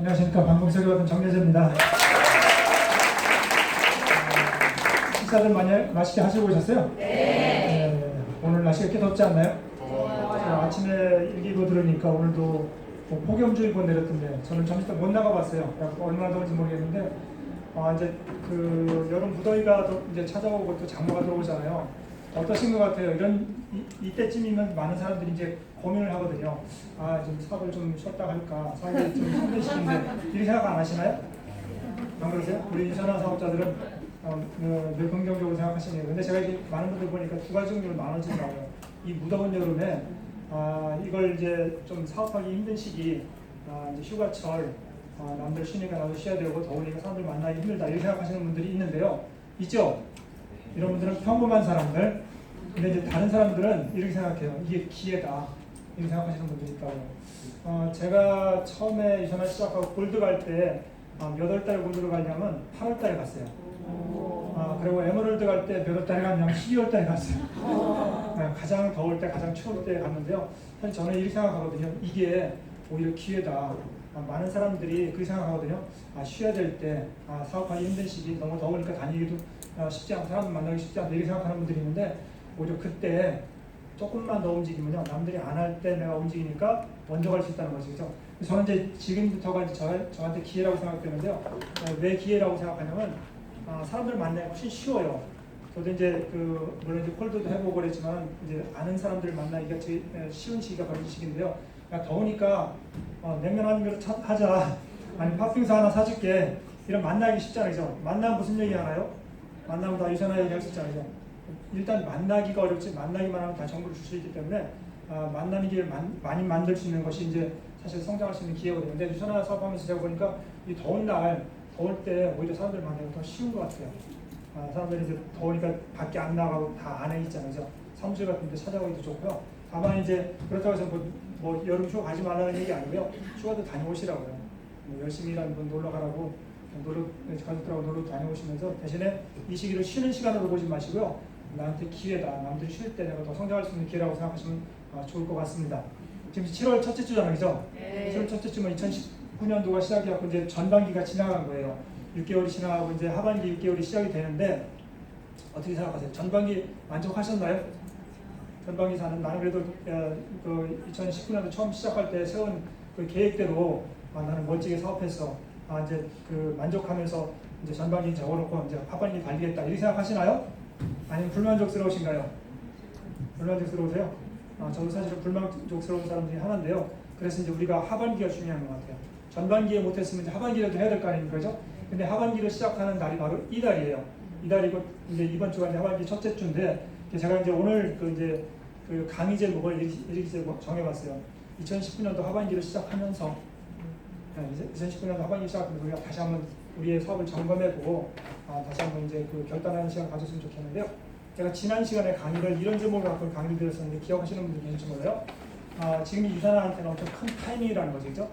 안녕하십니까. 방송석에 왔던 정대재입니다. 식사들 많이 맛있게 하시고 오셨어요? 네. 오늘 날씨가 이렇게 덥지 않나요? 아침에 일기예보 들으니까 오늘도 뭐 폭염주의보 내렸던데 저는 점심 때 못 나가봤어요. 얼마나 더운지 모르겠는데 이제 그 여름 무더위가 또 이제 찾아오고 또 장마가 들어오잖아요. 어떠신 것 같아요? 이때쯤이면 많은 사람들이 이제 고민을 하거든요. 좀 사업을 좀 쉬었다 할까, 사업을 좀 힘드시는데 이렇게 생각 안 하시나요? 안 그러세요? 우리 유선화 사업자들은 늘 긍정적으로 생각하시네요. 근데 제가 이렇게 많은 분들 보니까 두 가지 종류로 나눠지더라고요. 이 무더운 여름에 이걸 이제 좀 사업하기 힘든 시기, 이제 휴가철, 남들 쉬니까 나도 쉬어야 되고 더우니까 사람들 만나기 힘들다 이렇게 생각하시는 분들이 있는데요. 있죠? 이런 분들은 평범한 사람들. 근데 이제 다른 사람들은 이렇게 생각해요. 이게 기회다. 이렇게 생각하시는 분들이 있다고요. 제가 처음에 유선화 시작하고 골드 갈 때 몇 월 달에 골드를 가냐면 8월 달에 갔어요. 그리고 에메랄드 갈 때 몇 월 달에 갔냐면 12월 달에 갔어요. 가장 더울 때, 가장 추울 때 갔는데요. 사실 저는 이렇게 생각하거든요. 이게 오히려 기회다. 많은 사람들이 그렇게 생각하거든요. 쉬어야 될 때, 사업하기 힘든 시기, 너무 더우니까 다니기도 쉽지 않고 사람 만나기 쉽지 않다 이렇게 생각하는 분들이 있는데 오히려 그때 조금만 더 움직이면요. 남들이 안 할 때 내가 움직이니까 먼저 갈 수 있다는 것이죠. 저는 이제 지금부터가 이제 저한테 기회라고 생각되는데요. 왜 기회라고 생각하냐면 사람들 만나기 훨씬 쉬워요. 저도 이제 물론 이제 콜드도 해보고 그랬지만 이제 아는 사람들 만나기가 제일 쉬운 시기가 바로 이 시기인데요. 더우니까 냉면 한 그릇 하자, 아니 팥빙수 하나 사줄게 이런 만나기 쉽잖아요. 만나면 무슨 얘기 하나요? 만나면 다 유선화 얘기할 수 있잖아요. 일단 만나기가 어렵지 만나기만 하면 다 정보를 줄 수 있기 때문에 만나는 기회를 많이 만들 수 있는 것이 이제 사실 성장할 수 있는 기회거든요. 근데 유선화 사업하면서 제가 보니까 이 더운 날, 더울 때 오히려 사람들 만나기 더 쉬운 것 같아요. 사람들이 이제 더우니까 밖에 안 나가고 다 안에 있잖아요. 사무실 같은 데 찾아가기도 좋고요. 다만 이제 그렇다고 해서 뭐 여름 휴가 가지 말라는 얘기 아니고요. 휴가도 다녀오시라고요. 열심히 일하는 분 놀러 가라고 가족들하고 놀러 다녀오시면서 대신에 이 시기를 쉬는 시간으로 보지 마시고요. 나한테 기회다. 남들이 쉴 때 내가 더 성장할 수 있는 기회라고 생각하시면 좋을 것 같습니다. 지금 7월 첫째 주잖아요. 그죠? 7월 첫째 주면 2019년도가 시작이었고 이제 전반기가 지나간 거예요. 6개월이 지나가고 이제 하반기 6개월이 시작이 되는데 어떻게 생각하세요? 전반기 만족하셨나요? 전반기 나는 그래도 2019년도 처음 시작할 때 세운 그 계획대로 나는 멋지게 사업해서 이제 만족하면서 이제 전반기 적어놓고 이제 하반기 달리겠다 이렇게 생각하시나요? 아니면 불만족스러우신가요? 불만족스러우세요? 저도 사실은 불만족스러운 사람 중에 하나인데요. 그래서 이제 우리가 하반기가 중요한 것 같아요. 전반기에 못했으면 이제 하반기라도 해야 될 거 아닙니까? 그죠? 근데 하반기를 시작하는 날이 바로 이 달이에요. 이 달이고 이제 이번 주가 이제 하반기 첫째 주인데 제가 이제 오늘 강의 제목을 이렇게 정해봤어요. 2019년도 하반기를 시작하면서 2019년도 하반기 시작하면서 우리가 다시 한번 우리의 사업을 점검해보고 다시 한번 이제 결단하는 시간 가졌으면 좋겠는데요. 제가 지난 시간에 강의를 이런 제목을 갖고 강의를 드렸었는데 기억하시는 분들 계실지 몰라요. 지금 유선화한테는 엄청 큰 타이밍이라는 거죠.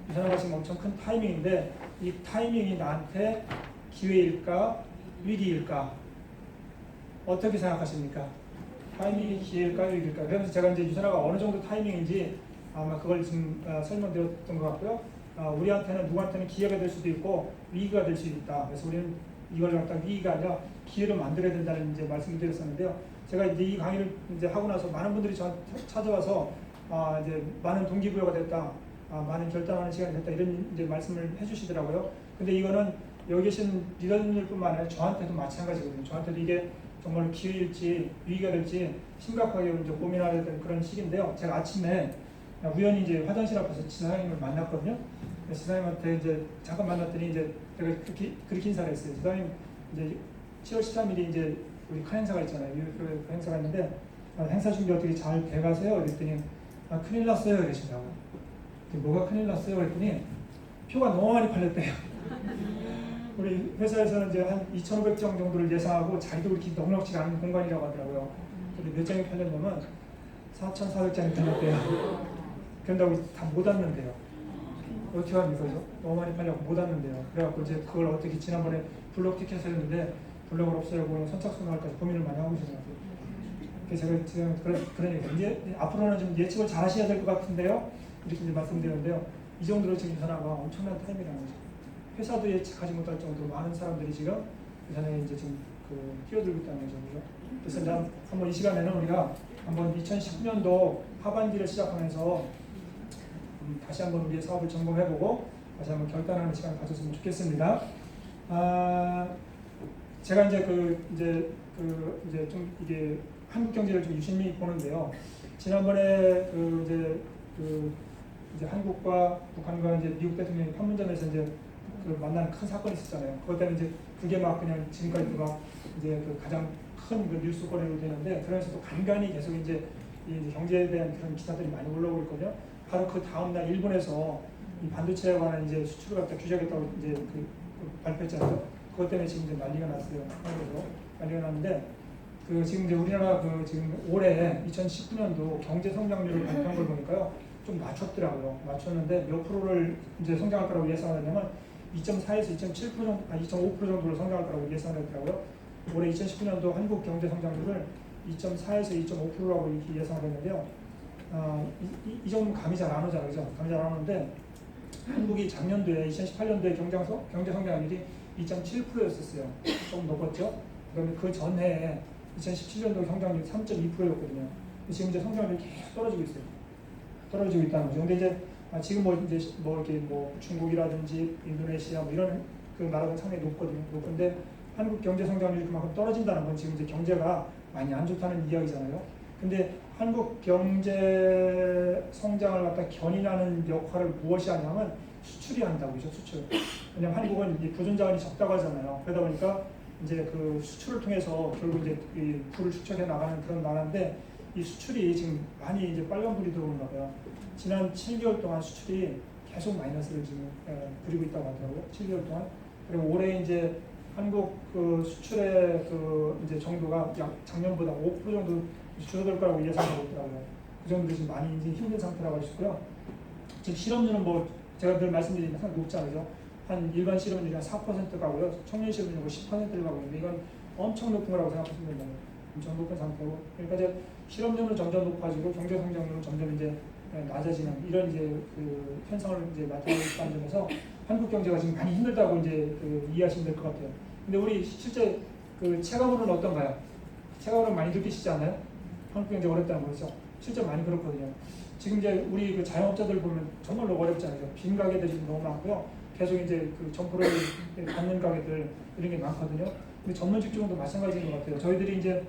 유선화가 지금 엄청 큰 타이밍인데 이 타이밍이 나한테 기회일까 위기일까 어떻게 생각하십니까? 타이밍이 기회일까 위기일까? 그래서 제가 이제 유선화가 어느 정도 타이밍인지 아마 그걸 지금 설명드렸던 것 같고요. 우리한테는 누구한테는 기회가 될 수도 있고 위기가 될 수도 있다. 그래서 우리는 이걸 갖다 위기가 아니라 기회로 만들어야 된다는 이제 말씀을 드렸었는데요. 제가 이제 이 강의를 이제 하고 나서 많은 분들이 저한테 찾아와서 이제 많은 동기부여가 됐다, 많은 결단하는 시간이 됐다 이런 이제 말씀을 해주시더라고요. 근데 이거는 여기 계신 리더님들뿐만 아니라 저한테도 마찬가지거든요. 저한테도 이게 정말 기회일지 위기가 될지 심각하게 이제 고민하게 된 그런 시기인데요. 제가 아침에 우연히 이제 화장실 앞에서 지사님을 만났거든요. 지사님한테 이제 잠깐 만났더니 이제 제가 그렇게 인사를 했어요. 지사님 이제 7월 13일이 이제 우리 큰 행사가 있잖아요. 그 행사가 있는데 행사 준비 어떻게 잘 돼가세요? 그랬더니 큰일 났어요. 그러시더라고요. 뭐가 큰일 났어요? 그랬더니 표가 너무 많이 팔렸대요. 우리 회사에서는 이제 한 2,500장 정도를 예상하고 자기도 그렇게 넉넉지 않은 공간이라고 하더라고요. 근데 몇 장이 팔렸냐면 4,400장이 팔렸대요. 그런다고 다 못 왔는데요. 어떻게 합니까? 너무 많이 팔려고 못 왔는데요. 그래갖고 이제 그걸 어떻게 지난번에 블록 티켓을 했는데 블록을 없애고 선착순 할까지 고민을 많이 하고 있어요. 그래서 제가 지금 그런 얘기 이제 앞으로는 좀 예측을 잘 하셔야 될 것 같은데요. 이렇게 이제 말씀드렸는데요. 이 정도로 지금 유산화가 엄청난 타임이라는 거죠. 회사도 예측하지 못할 정도로 많은 사람들이 지금 유산화에 이제 지금 뛰어들고 있다는 거죠. 그래서 이제 한번 이 시간에는 우리가 한번 2019년도 하반기를 시작하면서 다시 한번 우리의 사업을 점검해보고 다시 한번 결단하는 시간을 가졌으면 좋겠습니다. 제가 이제 이제 좀 이게 한국 경제를 좀 유심히 보는데요. 지난번에 이제 한국과 북한과 이제 미국 대통령이 판문점에서 이제 만난 큰 사건이 있었잖아요. 그것 때문에 이제 그게 막 그냥 지금까지도 막 이제 가장 큰 뉴스거리로 되는데, 그러면서도 간간히 계속 이제 이 경제에 대한 그런 기사들이 많이 올라오고 있거든요. 바로 그 다음 날 일본에서 이 반도체에 관한 이제 수출을 갖다 규제하겠다고 이제 발표했잖아요. 그것 때문에 지금 이제 난리가 났어요. 한국에서 난리가 났는데, 지금 이제 우리나라 지금 올해 2019년도 경제 성장률을 발표한 걸 보니까요, 좀 낮췄더라고요. 낮췄는데 몇 프로를 이제 성장할 거라고 예상하냐면 2.4에서 2.7% 정도, 2.5% 정도로 성장할 거라고 예상했더라고요. 올해 2019년도 한국 경제 성장률을 2.4에서 2.5%라고 이렇게 예상했는데요. 이 정도면 감이 잘 안 오잖아요, 그죠? 감이 잘 안 오는데, 한국이 작년도에 2018년도에 경제 성장률이 2.7%였었어요. 조금 높았죠. 그다음에 그 전해에 2017년도 성장률이 3.2%였거든요. 지금 이제 성장률이 계속 떨어지고 있어요. 떨어지고 있다는 거죠. 근데 이제 지금 이렇게 중국이라든지 인도네시아 이런 그 나라가 상당히 높거든요. 높은데 한국 경제 성장률이 그만큼 떨어진다는 건 지금 이제 경제가 많이 안 좋다는 이야기잖아요. 근데 한국 경제 성장을 갖다 견인하는 역할을 무엇이 하냐면 수출이 한다고죠. 수출. 왜냐면 한국은 이 보존자원이 적다고 하잖아요. 그러다 보니까 이제 그 수출을 통해서 결국 이제 이 부를 축적해 나가는 그런 나라인데, 이 수출이 지금 많이 이제 빨간불이 들어오는가 봐요. 지난 7개월 동안 수출이 계속 마이너스를 지금 그리고 있다고 하더라고요. 7개월 동안. 그리고 올해 이제 한국 수출의 이제 정도가 약 작년보다 5% 정도 줄어들 거라고 예상하고 있더라고요. 그 정도로 지금 많이 이제 힘든 상태라고 하시고요. 지금 실업률은 제가 늘 말씀드리는 상당히 높지 않으죠. 한 일반 실업률이 한 4% 가고요. 청년 실업률이 10%를 가고 있는데, 이건 엄청 높은 거라고 생각하시면 됩니다. 엄청 높은 상태고, 그러니까 이제 실업률은 점점 높아지고 경제 성장률은 점점 이제 낮아지는 이런 이제 그 현상을 이제 나타내고 있다는 점에서 한국 경제가 지금 많이 힘들다고 이제 이해하시면 될 것 같아요. 근데 우리 실제 체감으로는 어떤가요? 체감으로 많이 느끼시지 않나요? 한국 경제 어렵다는 거죠. 실제 많이 그렇거든요. 지금 이제 우리 자영업자들 보면 정말로 어렵잖아요. 빈 가게들이 너무 많고요. 계속 이제 점포를 갖는 가게들 이런 게 많거든요. 근데 전문 직종도 마찬가지인 것 같아요. 저희들이 이제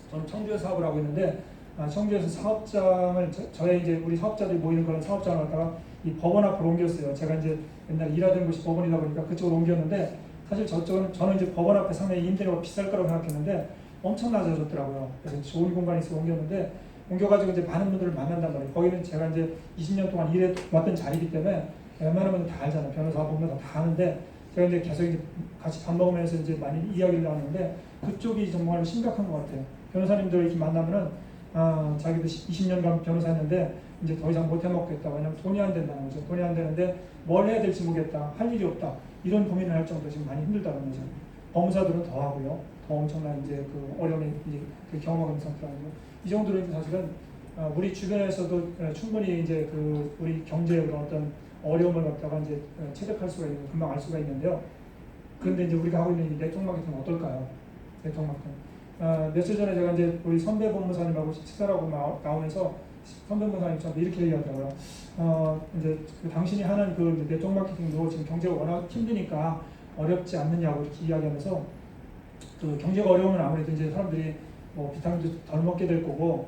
저는 청주에서 사업을 하고 있는데, 청주에서 사업장을 저의 이제 우리 사업자들이 모이는 그런 사업장을 갖다가 이 법원 앞으로 옮겼어요. 제가 이제 옛날 일하던 곳이 법원이다 보니까 그쪽으로 옮겼는데, 사실 저는 이제 법원 앞에 상당히 임대료가 비쌀 거라고 생각했는데 엄청 낮아졌더라고요. 그래서 좋은 공간에 있어 옮겼는데, 옮겨가지고 이제 많은 분들을 만난단 말이에요. 거기는 제가 이제 20년 동안 일해 왔던 자리이기 때문에 웬만한 분들 다 알잖아요. 변호사 보면 다 아는데, 제가 이제 계속 이제 같이 밥 먹으면서 이제 많이 이야기를 나누는데, 그쪽이 정말 심각한 것 같아요. 변호사님들 이렇게 만나면은 자기도 20년간 변호사였는데 이제 더 이상 못 해먹겠다. 왜냐면 돈이 안 된다는 거죠. 돈이 안 되는데 뭘 해야 될지 모르겠다. 할 일이 없다. 이런 고민을 할 정도로 지금 많이 힘들다는 거죠. 법무사들은 더 하고요. 더 엄청난 이제 어려움이 이제 경험하고 있는 상태라는 거. 이 정도로 이제 사실은 우리 주변에서도 충분히 이제 우리 경제의 그런 어떤 어려움을 갖다가 이제 체득할 수가 있는, 금방 알 수가 있는데요. 그런데 이제 우리가 하고 있는 이 네트워크 마케팅은 어떨까요? 네트워크 마케팅. 며칠 전에 제가 이제 우리 선배 법무사님하고 식사를 하고 나오면서 선배 법무사님 저한테 이렇게 얘기하더라고요. 이제 당신이 하는 네트워크 마케팅도 지금 경제가 워낙 힘드니까 어렵지 않느냐고 이렇게 이야기하면서, 경제가 어려우면 아무래도 이제 사람들이 비타민도 덜 먹게 될 거고,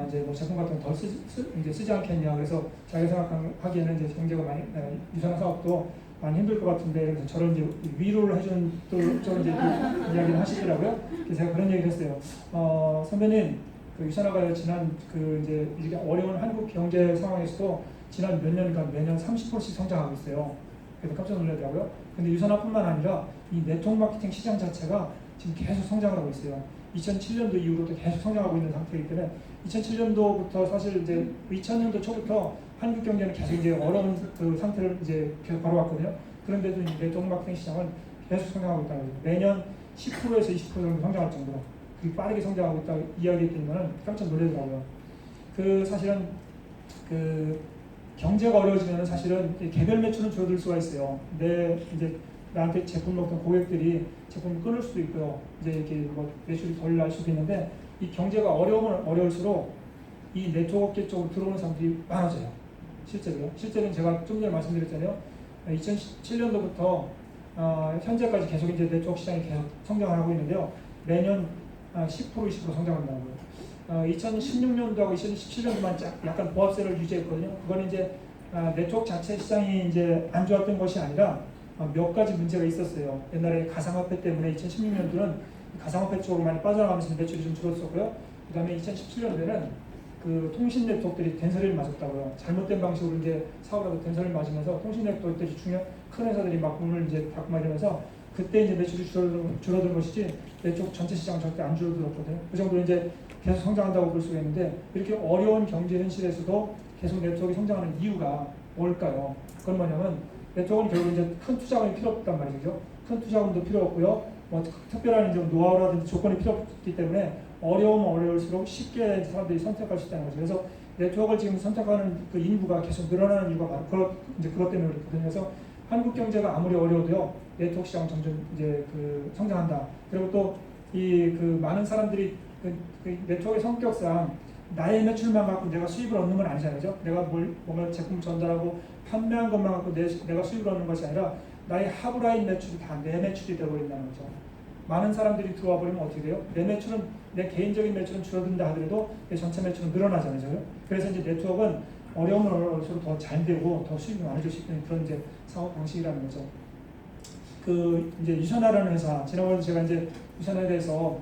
이제 제품 같은 거 덜 쓰지 않겠냐. 그래서 자기가 생각하기에는 이제 경제가 많이 유산화 사업도 많이 힘들 것 같은데, 그래서 저를 이제 위로를 해주는 또 이제 이야기를 하시더라고요. 그래서 제가 그런 얘기를 했어요. 선배님, 유산화가 지난 이제 이렇게 어려운 한국 경제 상황에서도 지난 몇 년간 매년 30%씩 성장하고 있어요. 그래서 깜짝 놀라더라고요. 근데 유산화뿐만 아니라 이 네트워크 마케팅 시장 자체가 지금 계속 성장을 하고 있어요. 2007년도 이후로도 계속 성장하고 있는 상태이기 때문에 2007년도부터 사실 이제 2000년도 초부터 한국 경제는 계속 이제 어려운 상태를 이제 계속 걸어왔거든요. 그런데도 이 네트워크 마케팅 시장은 계속 성장하고 있다는 거죠. 매년 10%에서 20% 정도 성장할 정도로 그렇게 빠르게 성장하고 있다고 이야기했더니만 깜짝 놀라더라고요. 사실은 경제가 어려워지면 사실은 개별 매출은 줄어들 수가 있어요. 이제 나한테 제품 먹던 고객들이 제품을 끊을 수도 있고요. 이제 이렇게 뭐 매출이 덜 날 수도 있는데 이 경제가 어려우면 어려울수록 이 네트워크 업계 쪽으로 들어오는 사람들이 많아져요. 실제로는 제가 좀 전에 말씀드렸잖아요. 2017년도부터 현재까지 계속 이제 네트워크 시장이 계속 성장을 하고 있는데요. 매년 10% 20% 성장한다고요. 2016년도하고 2017년도만 약간 보합세를 유지했거든요. 그거는 이제 네트워크 자체 시장이 이제 안 좋았던 것이 아니라 몇 가지 문제가 있었어요. 옛날에 가상화폐 때문에 2016년도는 가상화폐 쪽으로 많이 빠져나가면서 매출이 좀 줄었었고요. 그 다음에 2017년도에는 그 통신 네트워크들이 된소리를 맞았다고요. 잘못된 방식으로 이제 사업을 하고 된소리를 맞으면서 통신 네트워크들이 큰 회사들이 막 문을 이제 닫고 말이면서 그때 이제 매출이 줄어든 것이지 네트워크 전체 시장은 절대 안 줄어들었거든요. 그 정도로 이제 계속 성장한다고 볼 수가 있는데 이렇게 어려운 경제 현실에서도 계속 네트워크가 성장하는 이유가 뭘까요? 그건 뭐냐면 네트워크는 결국 이제 큰 투자금이 필요 없단 말이죠. 큰 투자금도 필요 없고요. 뭐 특별한 이제 노하우라든지 조건이 필요 없기 때문에 어려우면 어려울수록 쉽게 사람들이 선택할 수 있다는 거죠. 그래서 네트워크를 지금 선택하는 그 인구가 계속 늘어나는 이유가 바로 그것 때문에 그렇거든요. 그래서 한국 경제가 아무리 어려워도요, 네트워크 시장은 점점 이제 그 성장한다. 그리고 또 이 그 많은 사람들이 그 네트워크의 성격상 나의 매출만 갖고 내가 수입을 얻는 건 아니잖아요. 그죠? 내가 뭔가 제품 전달하고 판매한 것만 갖고 내가 수입을 얻는 것이 아니라 나의 하브라인 매출이 다 내 매출이 되고 있다는 거죠. 많은 사람들이 들어와 버리면 어떻게 돼요? 내 개인적인 매출은 줄어든다 하더라도 내 전체 매출은 늘어나잖아요. 그래서 이제 네트워크는 어려우면 어려울수록 더 잘 되고 더 수익이 많아질 수 있는 그런 이제 사업 방식이라는 거죠. 그 이제 유선화라는 회사, 지난번에 제가 이제 유선화에 대해서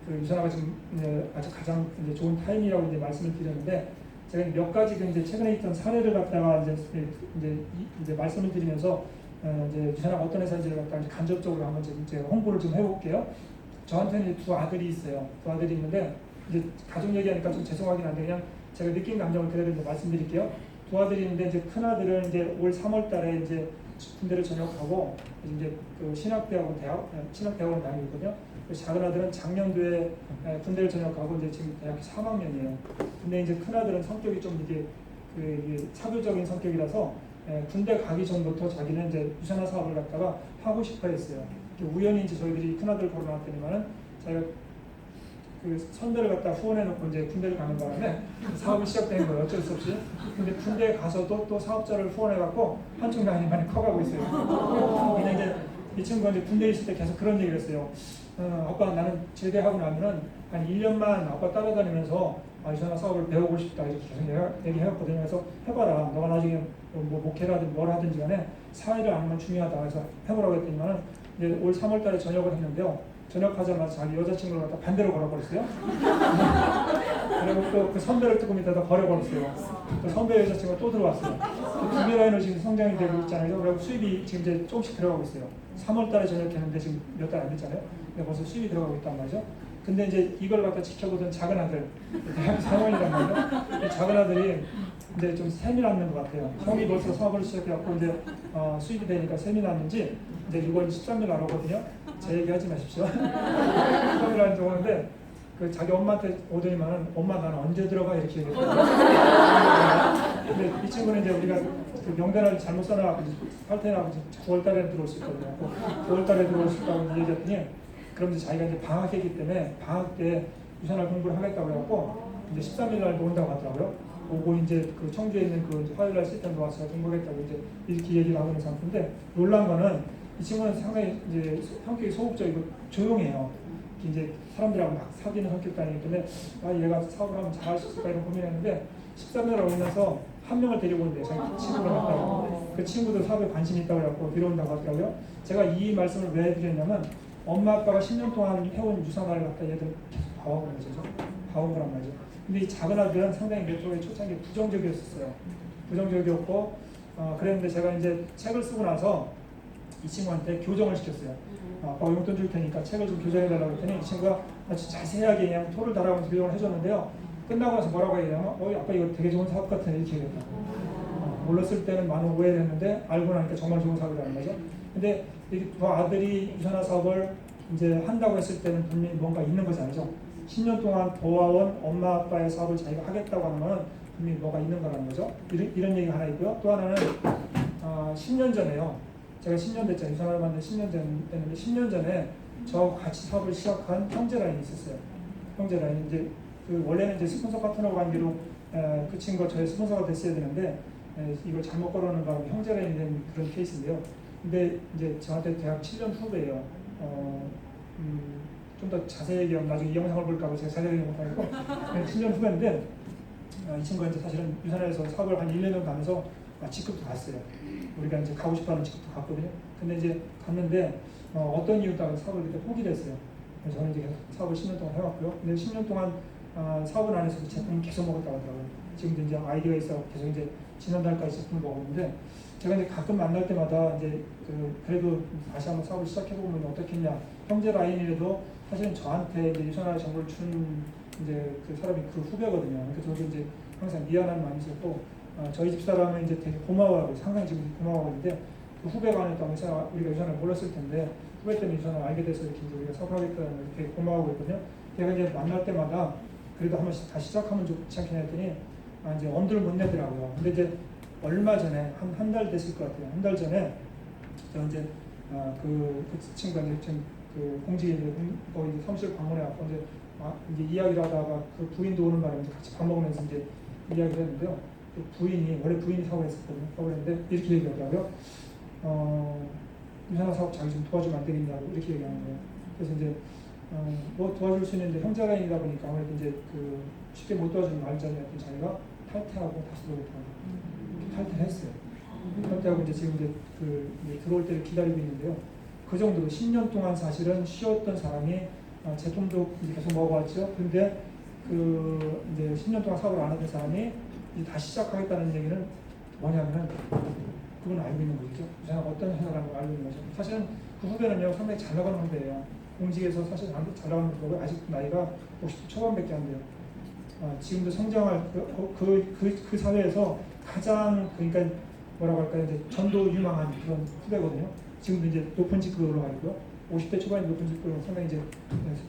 그 유선화가 지금 이제 아주 가장 이제 좋은 타임이라고 이제 말씀을 드렸는데 제가 몇 가지 그 이제 최근에 있던 사례를 갖다가 이제 말씀을 드리면서 이제 유선화가 어떤 회사인지를 갖다가 간접적으로 한번 이제 홍보를 좀 해볼게요. 저한테는 이제 두 아들이 있어요. 두 아들이 있는데 이제 가족 얘기하니까 좀 죄송하긴 한데 그냥 제가 느낀 감정을 그대로 이제 말씀드릴게요. 두 아들이 있는데 이제 큰 아들은 이제 올 3월달에 이제 군대를 전역하고 이제 그 신학대학원 다니고 있거든요. 작은 아들은 작년도에 군대를 전역하고 이제 지금 대학교 3학년이에요. 근데 이제 큰 아들은 성격이 좀 이게 사교적인 성격이라서 군대 가기 전부터 자기는 이제 유선화 사업을 갖다가 하고 싶어 했어요. 우연히 이제 저희들이 큰 아들 걸어놨더니만은 자기가 그 선배를 갖다 후원해놓고 이제 군대를 가는 바람에 사업이 시작된 거예요. 어쩔 수 없이. 근데 군대에 가서도 또 사업자를 후원해갖고 한쪽 라인이 많이 커가고 있어요. 근데 이제 이 친구가 이제 군대에 있을 때 계속 그런 얘기를 했어요. 아빠 나는 제대하고 나면은 한 1년만 아빠 따라다니면서 유선화 사업을 배우고 싶다 이렇게 계속 얘기해왔거든요. 그래서 해봐라. 너가 나중에 뭐 목회라든 뭘 하든지 간에 사회를 아는 건 중요하다. 그래서 해보라고 했더니만은 이제 올 3월달에 전역을 했는데요. 전역하자마자 자기 여자친구를 갖다 반대로 걸어버렸어요. 그리고 또 그 선배를 조금 있다가 버려버렸어요. 또 선배 여자친구가 또 들어왔어요. 두 개 라인으로 지금 성장이 되고 있잖아요. 그리고 수입이 지금 이제 조금씩 들어가고 있어요. 3월달에 전역했는데 지금 몇 달 안 됐잖아요. 근데 벌써 수입이 들어가고 있단 말이죠. 근데 이제 이걸 갖다 지켜보던 작은 아들, 대학교 4학년이란 말이에요. 이 작은 아들이 이제 좀 셈이 났는 것 같아요. 형이 벌써 사업을 시작해갖고 이제 수입이 되니까 셈이 났는지 이제 6월 13일 날 오거든요. 제 얘기 하지 마십시오. 13일 날 오는데 그 자기 엄마한테 오더니만은 엄마 나는 언제 들어가 이렇게 얘기했거든요. 근데 이 친구는 이제 우리가 그 명단을 잘못 써놔갖고 탈퇴하고 9월달에 들어올 수 있거든요. 9월달에 들어올 수 있다고 얘기했더니 그럼 이제 자기가 이제 방학이기 때문에 방학 때 유선화 공부를 하겠다고 해갖고 이제 13일 날 온다고 하더라고요. 오고 이제 그 청주에 있는 그 화요일날 시스템도 와서 공부하겠다고 이제 이렇게 얘기를 하고 있는 상태인데 놀란 거는 이 친구는 상당히 이제 성격이 소극적이고 조용해요. 이제 사람들하고 막 사귀는 성격도 아니기 때문에 얘가 사업을 하면 잘할 수 있을까 이런 고민했는데 13년을 오면서 한 명을 데리고 온대요. 자기 친구를 갖다가. 그 친구도 사업에 관심이 있다고 해갖고 데려온다고 하더라고요. 제가 이 말씀을 왜 드렸냐면 엄마 아빠가 10년 동안 해온 유산화를 갖다 얘들 계속 봐온 거죠. 봐온 거란 말이죠. 근데 이 작은 아들은 상당히 네트워크에 초창기에 부정적이었어요. 부정적이었고 그랬는데 제가 이제 책을 쓰고 나서 이 친구한테 교정을 시켰어요. 아빠가 용돈 줄 테니까 책을 좀 교정해달라고 했더니 이 친구가 아주 자세하게 그냥 토를 달아가면서 교정을 해줬는데요. 끝나고 나서 뭐라고 얘기하냐면 아빠 이거 되게 좋은 사업 같은 이렇게 얘기했다. 몰랐을 때는 많은 오해를 했는데 알고 나니까 정말 좋은 사업이라는 거죠. 근데 이 아들이 유선화 사업을 이제 한다고 했을 때는 분명히 뭔가 있는 거잖아요. 10년 동안 도와온 엄마 아빠의 사업을 자기가 하겠다고 하는 건 분명히 뭐가 있는 거라는 거죠. 이런 얘기가 하나 있고요. 또 하나는 10년 전에요. 제가 10년 됐죠. 유산을 만든 10년 됐는데 10년 전에 저하고 같이 사업을 시작한 형제 라인이 있었어요. 형제 라인 이제 원래는 이제 스폰서 파트너 관계로 그 친구가 저의 스폰서가 됐어야 되는데 이걸 잘못 걸어놓은 바람에 형제 라인이 된 그런 케이스인데요. 근데 이제 저한테 대학 7년 후배예요. 좀 더 자세히 얘기하면 나중에 이 영상을 볼까봐 제가 자세히 얘기 못하고 7년 후배인데 이 친구가 이제 사실은 유산에서 사업을 한 1년 정도 하면서 직급도 갔어요. 우리가 이제 가고 싶어하는 직급도 갔거든요. 근데 이제 갔는데 어떤 이유 때문에 사업을 그때 포기를 했어요. 그래서 저는 이제 사업을 10년 동안 해왔고요. 근데 10년 동안 사업을 안 해서 제품을 계속 먹었다고 하더라고요. 지금도 이제 아이디어가 있어 계속 이제 지난달까지 제품을 먹었는데 제가 이제 가끔 만날 때마다 이제 그래도 다시 한번 사업을 시작해보면 어떻겠냐. 형제 라인이라도 사실은 저한테 이제 유산할 정보를 준 이제 그 사람이 그 후배거든요. 그래서 저도 이제 항상 미안한 마음이 있었고 저희 집 사람은 이제 되게 고마워하고 상당히 지금 고마워하는데 그 후배가 아니었다면 우리가 유산을 몰랐을 텐데 후배 때문에 유산을 알게 돼서 이렇게 이제 우리가 사업하겠다는 걸 되게 고마워하고 있거든요. 제가 이제 만날 때마다 그래도 한번 다시 시작하면 좋지 않겠냐 했더니 이제 엄두를 못 내더라고요. 근데 이제 얼마 전에 한 달 됐을 것 같아요. 한 달 전에 저 이제 그 친구가 이제 지금 그 공직에 이제 거기 이제 사무실 방문해 갖고 이제 이야기를 하다가 그 부인도 오는 바람에 같이 밥 먹으면서 이제 이야기를 했는데요. 그 부인이 원래 부인이 사업을 했었거든요. 사업을 했는데 이렇게 얘기하더라고요. 유산화 사업 자기 좀 도와주면 안 되겠냐고 이렇게 얘기하는 거예요. 그래서 이제 뭐 도와줄 수 있는데 형제 라인이다 보니까 아무래도 이제 그 쉽게 못 도와주는 말자니였던 자기가 탈퇴하고 다시 들어오겠다고 탈퇴를 했어요. 탈퇴하고 이제 지금 이제 들어올 때를 기다리고 있는데요. 그 정도로 10년 동안 사실은 쉬었던 사람이 제품도 이제 계속 먹어왔죠. 근데 그 이제 10년 동안 사업을 안 하던 사람이 이제 다시 시작하겠다는 얘기는 뭐냐면은 그건 알고 있는 거죠. 유산화가 어떤 회사라는 걸 알고 있는 거죠. 사실은 그 후배는요 상당히 잘 나가는 후배예요. 공직에서 사실 잘 나가는 후배고 아직도 나이가 50대 초반밖에 안 돼요. 지금도 성장할 그 사회에서 가장 그러니까 뭐라고 할까요? 이제 전도 유망한 그런 후배거든요. 지금도 이제 높은 직급으로 올라가 있고요. 50대 초반에 높은 직급으로 상당히 이제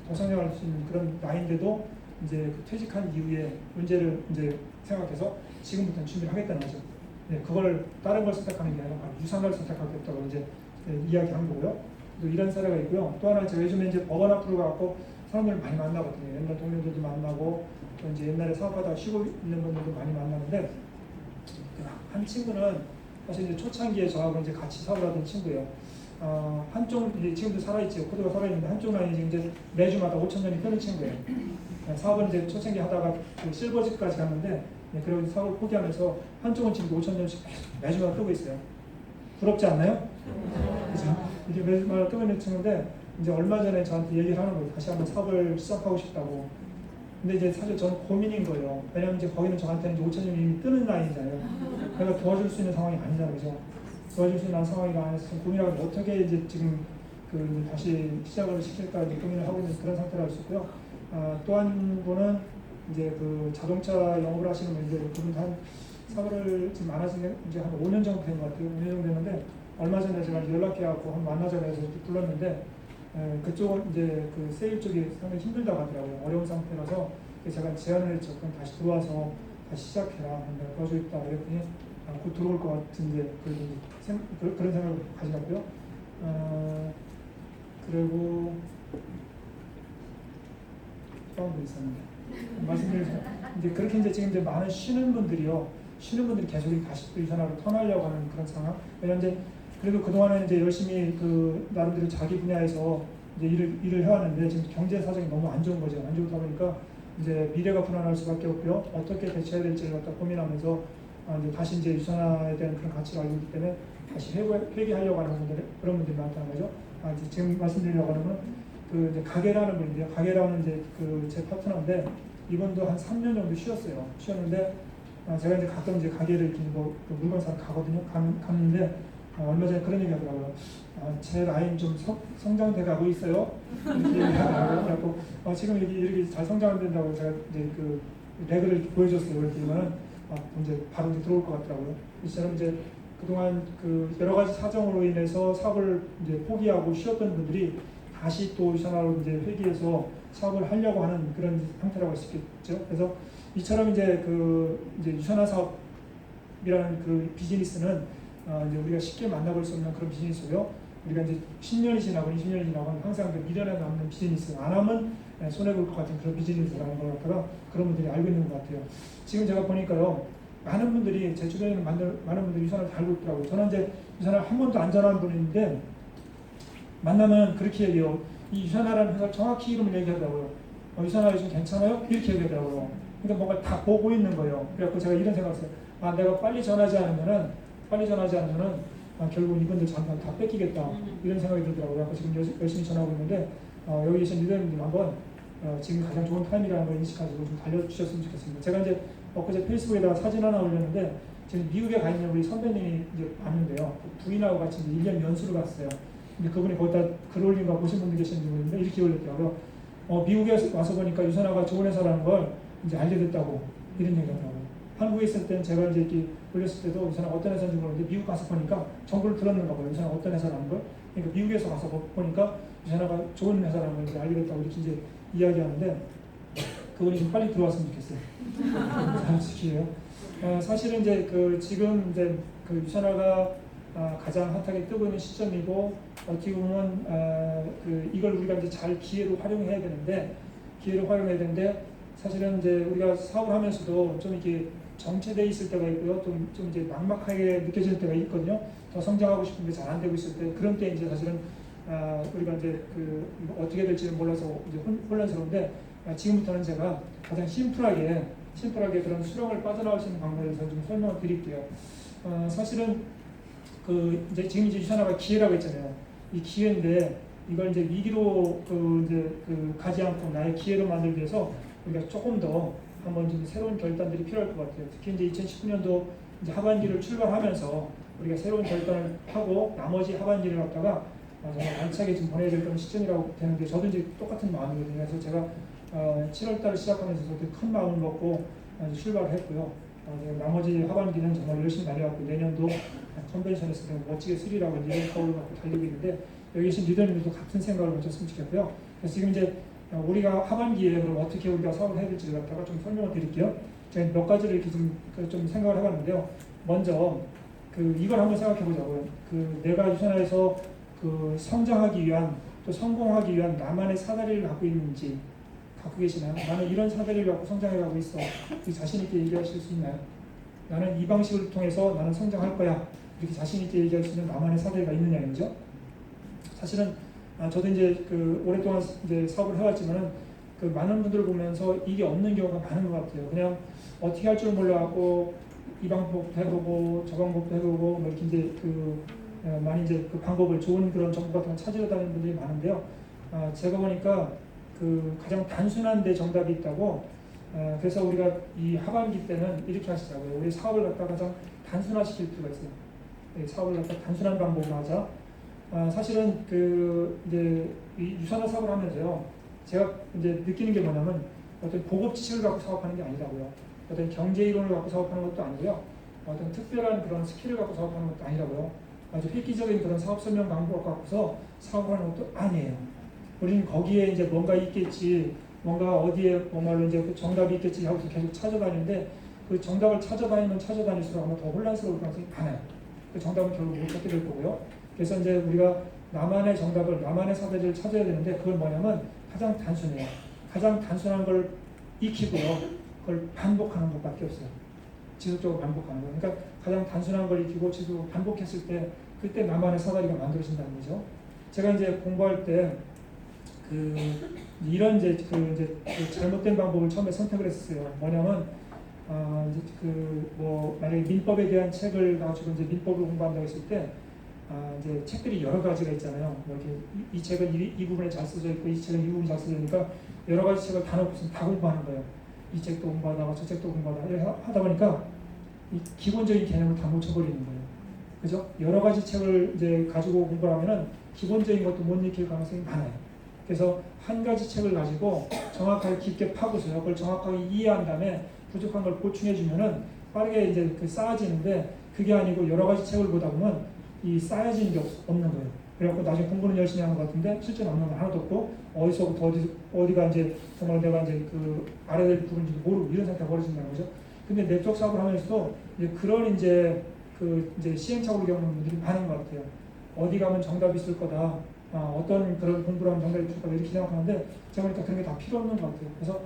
더 성장할 수 있는 그런 나이인데도 이제 그 퇴직한 이후에 문제를 이제 생각해서 지금부터는 준비를 하겠다는 거죠. 네, 그걸 다른 걸 선택하는 게 아니라 유산을 선택하겠다고 이제 이야기한 거고요. 또 이런 사례가 있고요. 또 하나 제가 요즘에 이제 법원 앞으로 가고 사람들 많이 만나거든요. 옛날 동료들도 만나고 또 이제 옛날에 사업하다가 쉬고 있는 분들도 많이 만나는데 한 친구는 사실 이제 초창기에 저하고 이제 같이 사업을 하던 친구예요. 한쪽 이제 지금도 살아있죠. 코드가 살아있는데 한쪽 라인이 이제 매주마다 5,000원이 뜨는 친구예요. 사업은 이제 초창기 하다가 그 실버집까지 갔는데 그리고 사업을 포기하면서 한쪽은 지금 5,000원씩 매주마다 뜨고 있어요. 부럽지 않나요? 그죠? 이제 매주마다 뜨고 있는 친구인데 이제 얼마 전에 저한테 얘기를 하는 거예요. 다시 한번 사업을 시작하고 싶다고. 근데 이제 사실 저는 고민인 거예요. 왜냐면 이제 거기는 저한테는 이제 5,000원이 이미 뜨는 라인이잖아요. 내가 도와줄 수 있는 상황이 아니잖아요. 그죠? 도와줄 수 있는 상황이 아니라서 고민하고 어떻게 이제 지금 그 다시 시작을 시킬까 이제 고민을 하고 있는 그런 상태라고 할 수 있고요. 또 한 분은 이제 그 자동차 영업을 하시는 분인데 그분 한 사업을 지금 안 하신 게 이제 한 5년 정도 된 것 같아요. 5년 정도 됐는데 얼마 전에 제가 연락해갖고 한 만나자고 해서 이렇게 불렀는데 그쪽은 이제 그 세일 쪽이 상당히 힘들다고 하더라고요. 어려운 상태라서 제가 제안을 했죠. 그럼 다시 들어와서 다시 시작해라. 내가 도와주겠다. 그랬더니 곧 들어올 것 같은데 그런 생각을 가져갔고요. 그리고 또 한 분 있었는데 말씀드리죠. 이제 그렇게 이제 지금 이제 많은 쉬는 분들이 계속 다시 또 유산화로 턴하려고 하는 그런 상황. 왜냐면 이제 그래도 그동안은 이제 열심히 그 나름대로 자기 분야에서 이제 일을 해왔는데 지금 경제 사정이 너무 안 좋은 거죠. 안 좋다 보니까 이제 미래가 불안할 수밖에 없고요. 어떻게 대처해야 될지를 갖다 고민하면서 이제 다시 이제 유산화에 대한 그런 가치를 알고 있기 때문에 다시 회귀하려고 하는 분들 그런 분들이 많다는 거죠. 이제 지금 말씀드리려고 하는 건 그 이제 가게라는 분인데요. 가게라는 이제 그 제 파트너인데 이분도 한 3년 정도 쉬었는데 제가 이제 가끔 이제 가게를 이렇게 그 물건 사러 가거든요. 갔는데 얼마 전에 그런 얘기 하더라고요. 제 라인 좀 성장돼 가고 있어요. 이렇게 얘기하더라고요. 그래서 지금 이렇게 잘 성장된다고 제가 이제 그 레그를 보여줬어요. 그랬더니만 이제 바로 이제 들어올 것 같더라고요. 이처럼 이제 그동안 그 여러 가지 사정으로 인해서 사업을 이제 포기하고 쉬었던 분들이 다시 또 유산화로 이제 회귀해서 사업을 하려고 하는 그런 형태라고 할 수 있겠죠. 그래서 이처럼 이제 이제 유산화 사업이라는 그 비즈니스는 이제 우리가 쉽게 만나볼 수 없는 그런 비즈니스고요. 우리가 이제 10년이 지나고 20년이 지나고 항상 그 미련에 남는 비즈니스, 안 하면 손해 볼 것 같은 그런 비즈니스라는 걸 갖다가 그런 분들이 알고 있는 것 같아요. 지금 제가 보니까요, 많은 분들이 제 주변에는 많은 분들이 유산을 달고 있더라고요. 저는 이제 유산을 한 번도 안 전화한 분인데 만나면 그렇게 얘기해요. 이 유산화라는 회사 정확히 이름을 얘기하더라고요. 유산화 요즘 괜찮아요? 이렇게 얘기하더라고요. 그러니까 뭔가 다 보고 있는 거예요. 그래서 제가 이런 생각을 했어요. 내가 빨리 전하지 않으면은 결국 이분들 잠깐 다 뺏기겠다, 이런 생각이 들더라고요. 그래서 지금 열심히 전하고 있는데 여기 계신 리더님들 한번 지금 가장 좋은 타임이라는 걸 인식하시고 좀 달려주셨으면 좋겠습니다. 제가 이제 엊그제 페이스북에다가 사진 하나 올렸는데 지금 미국에 가 있는 우리 선배님이 이제 봤는데요. 부인하고 같이 이제 1년 연수를 갔어요. 근데 그분이 거기다 글 올린 거 보신 분들 계시는지 모르겠는데 이렇게 올렸더라고요. 미국에 와서 보니까 유산화가 좋은 회사라는 걸 이제 알게 됐다고, 이런 얘기가 나와요. 한국에 있을 때는 제가 이제 이렇게 올렸을 때도 유산화가 어떤 회사인지 모르는데 미국 가서 보니까 정보를 들었는가 봐요. 유산화가 어떤 회사라는 걸. 그러니까 미국에서 가서 보니까 유산화가 좋은 회사라는 걸 이제 알게 됐다고 이렇게 이제 이야기하는데 그분이 좀 빨리 들어왔으면 좋겠어요. 솔직히요. 사실은 이제 지금 이제 그 유산화가 가장 핫하게 뜨고 있는 시점이고 어떻게 보면 이걸 우리가 이제 잘 기회로 활용해야 되는데 사실은 이제 우리가 사업을 하면서도 좀 이렇게 정체돼 있을 때가 있고요. 좀 이제 막막하게 느껴질 때가 있거든요. 더 성장하고 싶은데 잘 안 되고 있을 때, 그런 때 이제 사실은 우리가 이제 어떻게 될지는 몰라서 이제 혼란스러운데 지금부터는 제가 가장 심플하게 그런 수렁을 빠져나올 수 있는 방법에 대해서 좀 설명을 드릴게요. 사실은 이제 지금 이제 유산화가 기회라고 했잖아요. 이 기회인데 이걸 이제 위기로 가지 않고 나의 기회로 만들기 위해서 우리가 조금 더 한번 좀 새로운 결단들이 필요할 것 같아요. 특히 이제 2019년도 이제 하반기를 출발하면서 우리가 새로운 결단을 하고 나머지 하반기를 갖다가 정말 알차게 좀 보내야 될 그런 시점이라고 되는데 저도 이제 똑같은 마음이거든요. 그래서 제가 7월달을 시작하면서 저도 큰 마음을 먹고 출발을 했고요. 나머지 하반기는 정말 열심히 달려왔고 내년도 컨벤션에서 멋지게 쓰리라고 이제 거울을 갖고 달리고 있는데 여기 계신 리더님들도 같은 생각을 가졌으면 좋겠고요. 그래서 지금 이제 우리가 하반기에 그럼 어떻게 우리가 사업을 해야 될지를 갖다가 좀 설명을 드릴게요. 제가 몇 가지를 이렇게 좀 생각을 해봤는데요. 먼저 이걸 한번 생각해 보자고요. 내가 유산화에서 성장하기 위한 또 성공하기 위한 나만의 사다리를 갖고 있는지 갖고 계시나요? 나는 이런 사다리를 갖고 성장해가고 있어. 자신 있게 얘기하실 수 있나요? 나는 이 방식을 통해서 나는 성장할 거야. 이렇게 자신 있게 얘기할 수 있는 나만의 사다리가 있느냐 이거죠. 사실은 저도 이제 오랫동안 이제 사업을 해왔지만은 많은 분들을 보면서 이게 없는 경우가 많은 것 같아요. 그냥 어떻게 할 줄 몰라갖고 이 방법도 해보고 저 방법도 해보고 뭐 이렇게 이제 많이 이제 방법을 좋은 그런 정보 같은 걸 찾으러 다니는 분들이 많은데요. 제가 보니까 가장 단순한 데 정답이 있다고. 그래서 우리가 이 하반기 때는 이렇게 하시자고요. 우리 사업을 갖다 가장 단순화시킬 필요가 있어요. 사업을 갖다 단순한 방법으로 하자. 사실은 이제 이 유산화 사업을 하면서요, 제가 이제 느끼는 게 뭐냐면 어떤 고급 지식을 갖고 사업하는 게 아니라고요. 어떤 경제 이론을 갖고 사업하는 것도 아니고요. 어떤 특별한 그런 스킬을 갖고 사업하는 것도 아니라고요. 아주 획기적인 그런 사업 설명 방법을 갖고서 사업을 하는 것도 아니에요. 우리는 거기에 이제 뭔가 있겠지, 뭔가 어디에 뭔가로 이제 정답이 있겠지 하고 계속 찾아다니는데 정답을 찾아다닐수록 아마 더 혼란스러울 가능성이 많아요. 정답은 결국 못 찾게 될 거고요. 그래서 이제 우리가 나만의 정답을, 나만의 사다리를 찾아야 되는데 그건 뭐냐면 가장 단순해요. 가장 단순한 걸 익히고요. 그걸 반복하는 것밖에 없어요. 지속적으로 반복하는 거예요. 그러니까 가장 단순한 걸 익히고 지속적으로 반복했을 때 그때 나만의 사다리가 만들어진다는 거죠. 제가 이제 공부할 때 이런 이제 잘못된 방법을 처음에 선택을 했었어요. 뭐냐면 만약에 민법에 대한 책을 가지고 이제 민법을 공부한다고 했을 때 이제 책들이 여러 가지가 있잖아요. 뭐 이렇게 이 책은 이 부분에 잘 써져 있고 이 책은 이 부분에 잘 써져 있으니까 여러 가지 책을 다 놓고서 다 공부하는 거예요. 이 책도 공부하다가 저 책도 공부하다가 이렇게 하다 보니까 이 기본적인 개념을 다 놓쳐버리는 거예요. 그죠? 여러 가지 책을 이제 가지고 공부를 하면은 기본적인 것도 못 익힐 가능성이 많아요. 그래서 한 가지 책을 가지고 정확하게 깊게 파고서요. 그걸 정확하게 이해한 다음에 부족한 걸 보충해주면은 빠르게 이제 쌓아지는데 그게 아니고 여러 가지 책을 보다 보면 이 쌓여지는 게 없는 거예요. 그래갖고 나중에 공부는 열심히 하는 것 같은데 실전 없는 거 하나도 없고 어디서부터 어디가 이제 정말 내가 이제 그 알아야 될 부분인지 모르고 이런 상태가 벌어진다는 거죠. 근데 네트워크 사업을 하면서도 이제 그런 이제 그 이제 시행착오를 겪는 분들이 많은 것 같아요. 어디 가면 정답이 있을 거다. 어떤 그런 공부를 하면 정답이 있을 거다 이렇게 생각하는데 제가 보니까 그런 게 다 필요 없는 것 같아요. 그래서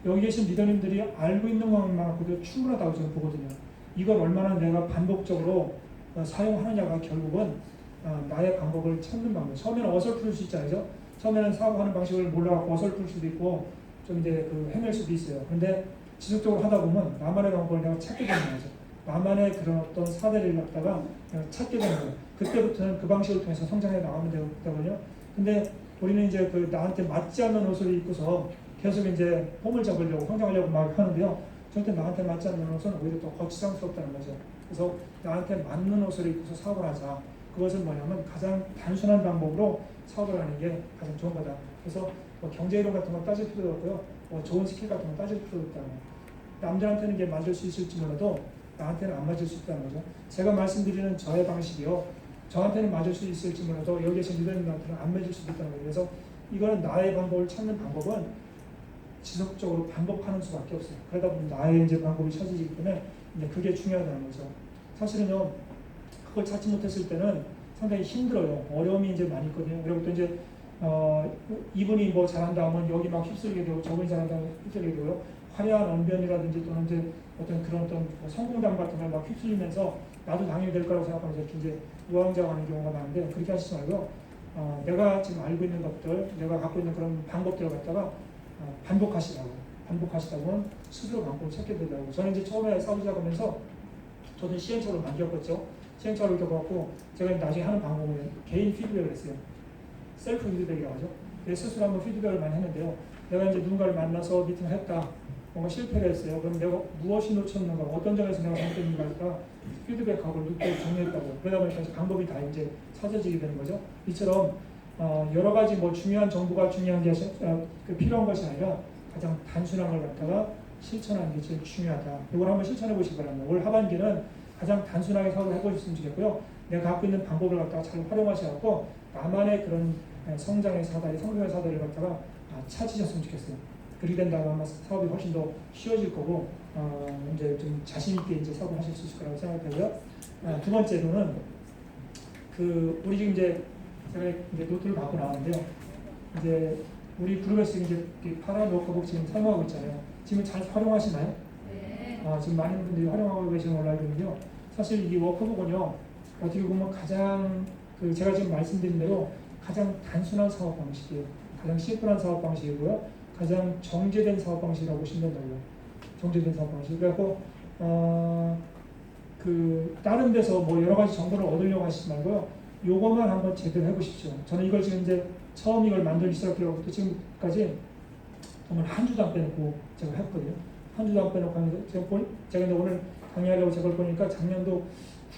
여기 계신 리더님들이 알고 있는 것만으로도 충분하다고 저는 보거든요. 이걸 얼마나 내가 반복적으로 사용하느냐가 결국은 나의 방법을 찾는 방법. 처음에는 어설플 수 있잖아요. 처음에는 사업하는 방식을 몰라갖고 어설플 수도 있고 좀 이제 그 헤맬 수도 있어요. 근데 지속적으로 하다 보면 나만의 방법을 내가 찾게 되는 거죠. 나만의 그런 어떤 사례를 갖다가 내가 찾게 되는 거예요. 그때부터는 그 방식을 통해서 성장해 나가면 되거든요. 근데 우리는 이제 그 나한테 맞지 않는 옷을 입고서 계속 이제 폼을 잡으려고 성장하려고 막 하는데요. 절대 나한테 맞지 않는 옷은 오히려 더 거치장스럽다는 거죠. 그래서 나한테 맞는 옷을 입고서 사업을 하자. 그것은 뭐냐면 가장 단순한 방법으로 사업을 하는 게 가장 좋은 거다. 그래서 뭐 경제이론 같은 건 따질 필요도 없고요. 뭐 좋은 스킬 같은 건 따질 필요도 없다는 거예요. 남들한테는 이게 맞을 수 있을지 몰라도 나한테는 안 맞을 수 있다는 거죠. 제가 말씀드리는 저의 방식이요. 저한테는 맞을 수 있을지 몰라도 여기 계신 리더님한테는 안 맞을 수도 있다는 거예요. 그래서 이거는 나의 방법을 찾는 방법은 지속적으로 반복하는 수밖에 없어요. 그러다 보면 나의 이제 방법이 찾아지기 때문에 이제 그게 중요하다는 거죠. 사실은요, 그걸 찾지 못했을 때는 상당히 힘들어요. 어려움이 이제 많이 있거든요. 그리고 또 이제 이분이 뭐 잘한다 하면 여기 막 휩쓸게 되고 저분이 잘한다 하면 휩쓸게 되고요. 화려한 언변이라든지 또는 이제 어떤 그런 어떤 성공담 같은 걸 막 휩쓸리면서 나도 당연히 될 거라고 생각하면서 이제 우왕좌왕하는 경우가 많은데 그렇게 하시지 말고 내가 지금 알고 있는 것들, 내가 갖고 있는 그런 방법들을 갖다가 반복하시다 보면 스스로 방법을 찾게 되더라고요. 저는 이제 처음에 사업 시작하면서 저도 시행착오를 많이 겪었죠. 시행착오를 겪어갖고 제가 나중에 하는 방법은 개인 피드백을 했어요. 셀프 피드백이라고 하죠. 스스로 한번 피드백을 많이 했는데요. 내가 이제 누군가를 만나서 미팅을 했다. 뭔가 실패를 했어요. 그럼 내가 무엇이 놓쳤는가, 어떤 점에서 내가 잘못했는가 피드백하고 루트를 정리했다고. 그러다 보니까 이제 방법이 다 이제 찾아지게 되는 거죠. 이처럼 여러 가지 뭐 중요한 정보가 중요한 게 필요한 것이 아니라 가장 단순한 걸 갖다가 실천하는 게 제일 중요하다. 이걸 한번 실천해 보시기 바랍니다. 올 하반기는 가장 단순하게 사업을 해보셨으면 좋겠고요. 내가 갖고 있는 방법을 갖다가 잘 활용하셔서 나만의 그런 성장의 사다리, 성공의 사다리를 갖다가 찾으셨으면 좋겠어요. 그렇게 된다면 아마 사업이 훨씬 더 쉬워질 거고 이제 좀 자신 있게 이제 사업을 하실 수 있을 거라고 생각하고요. 두 번째로는 우리 지금 이제 제가 이제 노트를 받고 나왔는데요. 이제 우리 그룹에서 이제 파라 워크북 지금 사용하고 있잖아요. 지금 잘 활용하시나요? 네. 지금 많은 분들이 활용하고 계시는 걸로 알고 있는데요. 사실 이 워크북은요, 어떻게 보면 가장 제가 지금 말씀드린 대로 가장 단순한 사업 방식이에요. 가장 심플한 사업 방식이고요. 가장 정제된 사업 방식이라고 보시면 된다고요. 정제된 사업 방식. 그래갖고 다른 데서 뭐 여러 가지 정보를 얻으려고 하시지 말고요. 요것만 한번 제대로 해보십시오. 저는 이걸 지금 이제 처음 이걸 만들기 시작해서부터 지금까지 정말 한 주도 안 빼놓고 제가 했거든요. 한 주도 안 빼놓고 하는데 제가 이제 오늘 강의하려고 제가 보니까 작년도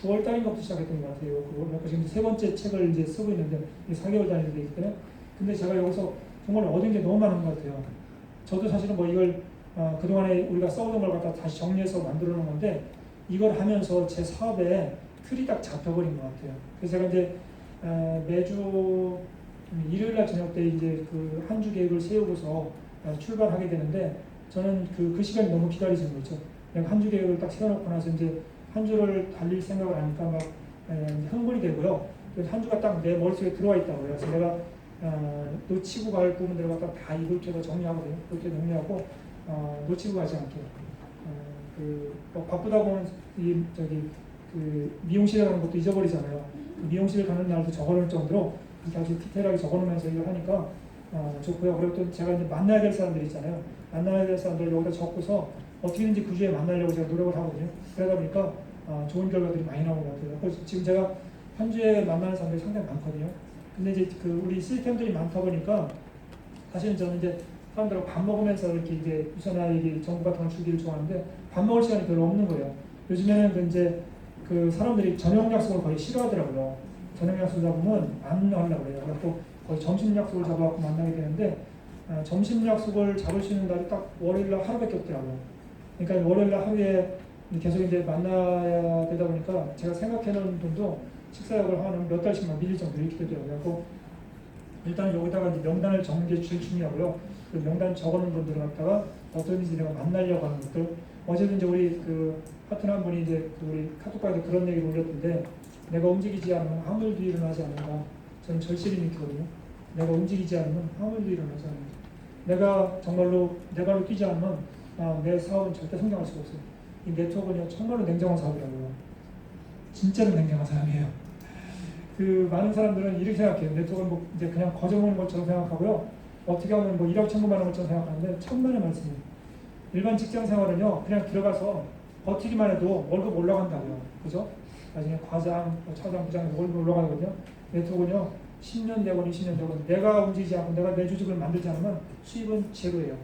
9월 달인가부터 시작했던 것 같아요. 그걸 지금 세 번째 책을 이제 쓰고 있는데 4개월 단위로 되기 때문에 근데 제가 여기서 정말 얻은 게 너무 많은 것 같아요. 저도 사실은 뭐 이걸 그동안에 우리가 써오던 걸 갖다 다시 정리해서 만들어 놓은 건데 이걸 하면서 제 사업에 틀이 딱 잡혀버린 것 같아요. 그래서 제가 이제 매주 일요일날 저녁 때 이제 그 한 주 계획을 세우고서 출발하게 되는데 저는 그 시간이 너무 기다리시는 거죠. 내가 한 주 계획을 딱 세워놓고 나서 이제 한 주를 달릴 생각을 하니까 막 흥분이 되고요. 그래서 한 주가 딱 내 머릿속에 들어와 있다고요. 그래서 내가 놓치고 갈 부분들을 갖다 다 이불처럼 정리하거든요. 그렇게 정리하고 놓치고 가지 않게. 뭐 바쁘다 보면 미용실에 가는 것도 잊어버리잖아요. 미용실 가는 날도 적어놓을 정도로 아주 디테일하게 적어놓으면서 일을 하니까 좋고요. 그리고 또 제가 이제 만나야 될 사람들 있잖아요. 만나야 될 사람들 여기다 적고서 어떻게든지 그 주에 만나려고 제가 노력을 하거든요. 그러다 보니까 좋은 결과들이 많이 나오는 것 같아요. 그래서 지금 제가 한 주에 만나는 사람들이 상당히 많거든요. 근데 이제 우리 시스템들이 많다 보니까 사실은 저는 이제 사람들하고 밥 먹으면서 이렇게 이제 유선화 얘기 정보 같은 걸 주기를 좋아하는데 밥 먹을 시간이 별로 없는 거예요. 요즘에는 이제 사람들이 저녁 약속을 거의 싫어하더라고요. 저녁 약속 잡으면 안 하려고 그래요. 그래서 거의 점심 약속을 잡아갖고 만나게 되는데 점심 약속을 잡을 수 있는 날이 딱 월요일날 하루밖에 없더라고요. 그러니까 월요일날 하루에 계속 이제 만나야 되다 보니까 제가 생각해놓은 돈도 식사약을 하는 몇 달씩만 밀릴 정도로 이렇게 되더라고요. 그래서 일단 여기다가 이제 명단을 적는 게 제일 중요하고요. 그 명단 적어놓은 분들을 갖다가 어떤지 내가 만나려고 하는 것들. 어제도 이제 우리 그 파트너 한 분이 이제 그 우리 카톡방에도 그런 얘기를 올렸던데, 내가 움직이지 않으면 아무 일도 일어나지 않는다. 저는 절실히 믿거든요. 내가 움직이지 않으면 아무 일도 일어나지 않는다. 내가 정말로 내 발로 뛰지 않으면 내 사업은 절대 성장할 수가 없어요. 이 네트워크는요 정말로 냉정한 사업이라고요. 진짜로 냉정한 사람이에요. 그 많은 사람들은 이렇게 생각해요. 네트워크는 뭐 이제 그냥 거저먹는 것처럼 생각하고요. 어떻게 하면 뭐 1억 천금만 하는 것처럼 생각하는데 천만의 말씀이에요. 일반 직장 생활은요 그냥 들어가서 버티기만 해도 월급 올라간다고요. 그죠? 나중에 과장, 차장, 부장 월급 올라가거든요. 네트워크는요 10년 되건 20년 되건 내가 움직이지 않고 내가 내 조직을 만들지 않으면 수입은 제로예요.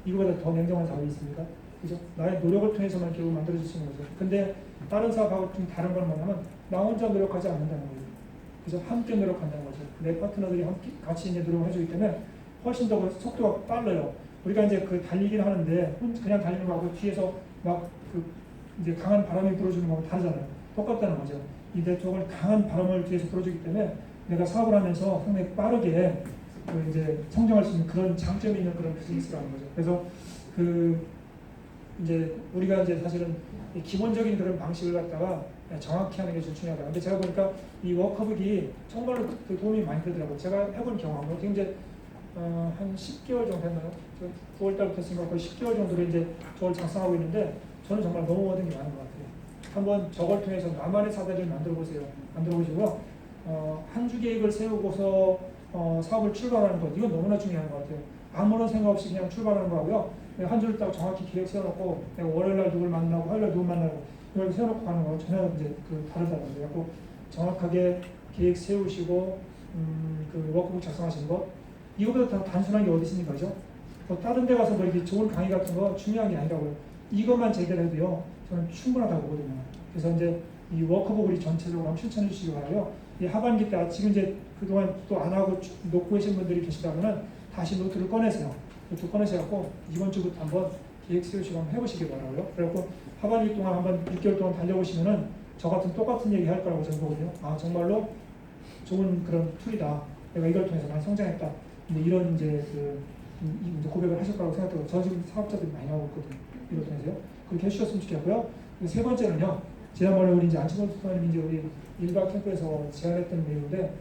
이거보다 더 냉정한 사업이 있습니까? 그죠? 나의 노력을 통해서만 결국 만들어질 수 있는 거죠. 근데 다른 사업하고 좀 다른 건 뭐냐면 나 혼자 노력하지 않는다는 거예요. 그래서 함께 노력한다는 거죠. 내 파트너들이 함께 같이 이제 노력을 해주기 때문에 훨씬 더 속도가 빨라요. 우리가 이제 그 달리긴 하는데 그냥 달리는 거하고 뒤에서 막 그 이제 강한 바람이 불어주는 거하고 다르잖아요. 똑같다는 거죠. 이 네트워크는 강한 바람을 뒤에서 불어주기 때문에 내가 사업을 하면서 상당히 빠르게 그 이제 성장할 수 있는 그런 장점이 있는 그런 비즈니스라는 거죠. 그래서 그 이제 우리가 이제 사실은 기본적인 그런 방식을 갖다가 정확히 하는 게 제일 중요하다. 근데 제가 보니까 이 워커북이 정말로 그 도움이 많이 되더라고요. 제가 해본 경험으로 지금 이제 한 10개월 정도 했나요? 9월 달부터 했으니까 거의 10개월 정도로 이제 저를 작성하고 있는데 저는 정말 너무 얻은 게 많은 것 같아요. 한번 저걸 통해서 나만의 사대를 만들어 보세요. 만들어 보시고요. 한 주 계획을 세우고서 사업을 출발하는 것, 이건 너무나 중요한 것 같아요. 아무런 생각 없이 그냥 출발하는 거하고요. 한 주를 딱 정확히 계획 세워놓고 내가 월요일 날 누굴 만나고 화요일 날 누굴 만나고 이걸 세워놓고 가는 거하고 전혀 이제 그 다르다는 거예요. 그래서 정확하게 계획 세우시고 그 워크북 작성하시는 것, 이거보다 더 단순한 게 어디 있습니까? 그죠? 뭐 다른 데 가서 뭐 이렇게 좋은 강의 같은 거 중요한 게 아니라고요. 이것만 제대로 해도요, 저는 충분하다고 보거든요. 그래서 이제 이 워크북 우리 전체적으로 한번 실천해 주시기 바라고요. 이 하반기 때 지금 이제 그동안 또 안 하고 놓고 계신 분들이 계시다면은 다시 노트를 꺼내세요. 노트 꺼내셔갖고 이번 주부터 한번 계획 세우시고 한번 해보시기 바라고요. 그래갖고 하반기 동안 한번 6개월 동안 달려보시면은 저 같은 똑같은 얘기 할 거라고 저는 보거든요. 아 정말로 좋은 그런 툴이다. 내가 이걸 통해서 많이 성장했다. 근데 이런 이제 그 이제 고백을 하실 거라고 생각하고 저 지금 사업자들이 많이 나오고 있거든요. 이걸 통해서요. 그렇게 해주셨으면 좋겠고요. 세 번째는요. 지난번에 우리 이제 안치범 수사님 이제 우리 일박 캠프에서 제안했던 내용인데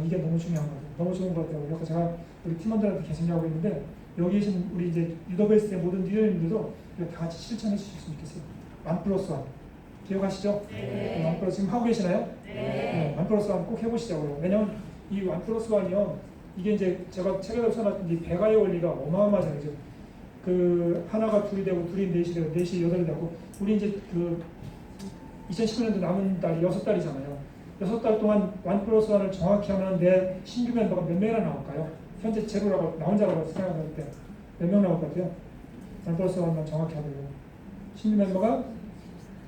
이게 너무 중요한 것 같아요. 너무 좋은 것 같아요. 그래서 제가 우리 팀원들한테 계속 하고 있는데 여기 계신 우리 이제 유더베이스의 모든 리더님들도 이거 다 같이 실천해 주셨으면 좋겠어요. 1+1 기억하시죠? 네. 1+1 지금 하고 계시나요? 네. 1+1 꼭 해보시자고요. 왜냐면 이 1+1이요. 이게 이제 제가 책에도 써놨던 이 배가의 원리가 어마어마하잖아요. 그죠? 그 하나가 둘이 되고 둘이 넷이 되고 넷이 여덟이 되고 우리 이제 그 2019년도 남은 달이 6달이잖아요. 6달 동안 1+1을 정확히 하면 내 신규 멤버가 몇 명이나 나올까요? 현재 제로라고 나 혼자라고 생각할 때 몇 명 나올 것 같아요? 1+1만 정확히 하고요. 신규 멤버가